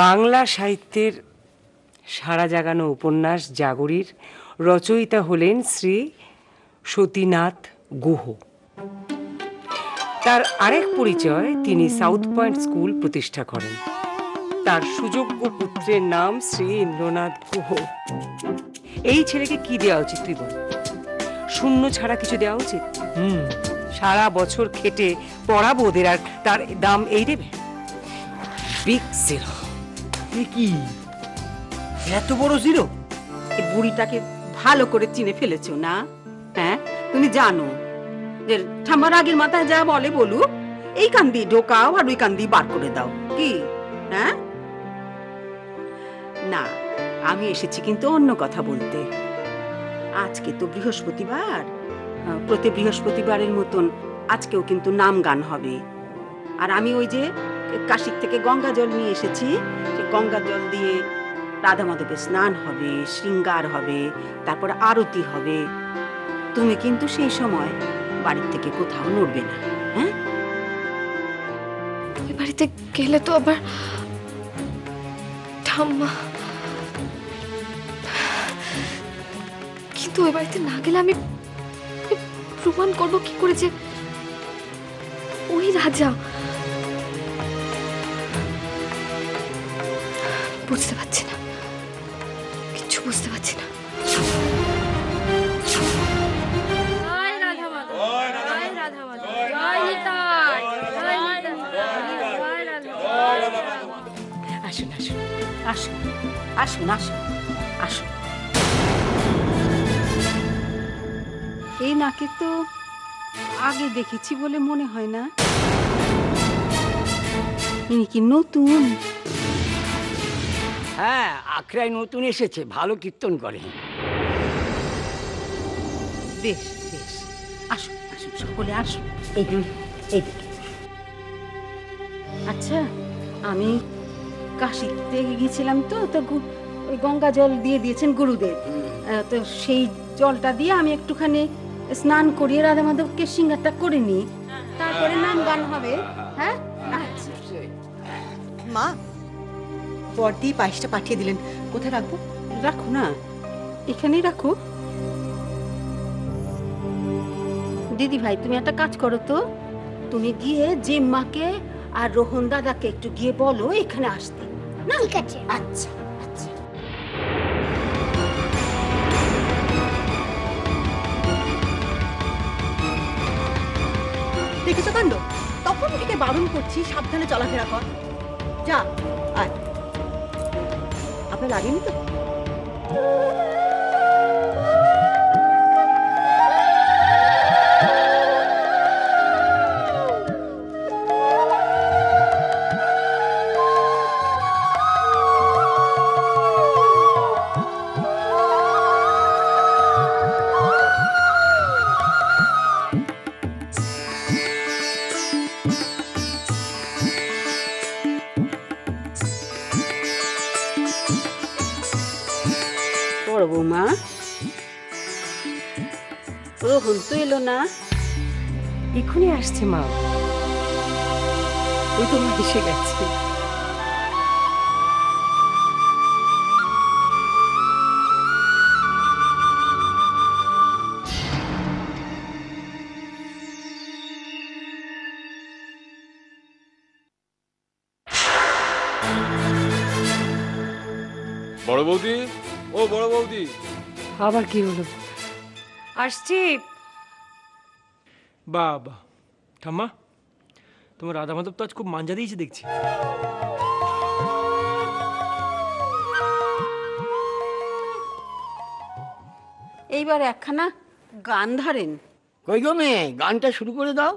বাংলা সাহিত্যের সারা জাগানো উপন্যাস জাগরীর রচয়িতা হলেন শ্রী সতীনাথ গুহ। তার আরেক পরিচয়, তিনি সাউথ পয়েন্ট স্কুল প্রতিষ্ঠা করেন। তার সুযোগ্য পুত্রের নাম শ্রী ইন্দ্রনাথ গুহ। এই ছেলেকে কি দেওয়া উচিত তুই বল? শূন্য ছাড়া কিছু দেওয়া উচিত? সারা বছর খেটে পড়াবো ওদের, আর তার দাম এই দেবে? Big zero. কি এত বড় জিরো? এই বুড়িটাকে ভালো করে চিনে ফেলেছো না? হ্যাঁ, তুমি জানো যে ঠাম্মার আগের মাথায় যা বলে বলুক, এই কান দিয়ে ঢোকাও আর ওই কান দিয়ে বার করে দাও। কি? হ্যাঁ না, আমি এসেছি কিন্তু অন্য কথা বলতে। আজকে তো বৃহস্পতিবার, প্রতি বৃহস্পতিবারের মতন আজকেও কিন্তু নাম গান হবে। আর আমি ওই যে কাশিক থেকে গঙ্গা জল নিয়ে এসেছি, সেই গঙ্গা জল দিয়ে রাধা মাধবের স্নান হবে, শৃঙ্গার হবে, তারপর আরতি হবে। তুমি কিন্তু সেই সময় বাড়ির থেকে কোথাও নড়বে না। হ্যাঁ, ওই বাড়িতে গেলে তো আবার ঠাম্মা, কিন্তু ওই বাড়িতে না গেলে আমি প্রমাণ করবো কি করে যে ওই রাজা? বুঝতে পারছি না, কিচ্ছু বুঝতে পারছি না। আসুন আসুন আসুন আসুন আসুন আসুন। এই নাকে তো আগে দেখেছি বলে মনে হয় না। ইনি কি নতুন? হ্যাঁ, আখড়ায় নতুন এসেছে, ভালো কীর্তন করে। বেশ বেশ, আসুন আসুন সকলে আসুন। এইদিকে। আচ্ছা, আমি কাশিতে গিয়েছিলাম তো ওই গঙ্গা জল দিয়ে দিয়েছেন গুরুদেব, তো সেই জলটা দিয়ে আমি একটুখানি স্নান করিয়ে রাধা মাধবকে সিঙ্গারটা করে নিই, তারপরে নাম গান হবে। হ্যাঁ আচ্ছা। মা, বড়দি পায়েসটা পাঠিয়ে দিলেন, কোথায় রাখবো? রাখো না, এখানেই রাখো। দিদি ভাই, তুমি একটা কাজ করো তো, তুমি গিয়ে যে মাকে আর রোহন দাদাকে একটু গিয়ে বলো এখানে আসতে। না, ঠিক আছে। আচ্ছা আচ্ছা। দেখেছো কাণ্ড? তখন থেকে বারণ করছি সাবধানে চলাফেরা কর। যা, আয়। আপনার লাগেনি তো? বড় বৌমা, রোহন তো এলো না। এখনই আসছে মা, ওই তো মা এসে গেছে। বড় বৌদি, ও বড় বৌদি। আবার কি হলো? আসছি। বাবা ঠাম্মা, তোমার রাধা মাধব তো আজ খুব মাঞ্জা দিয়েছে দেখছি। এইবার একখানা গান ধরেন। কই গো মেয়ে, গানটা শুরু করে দাও।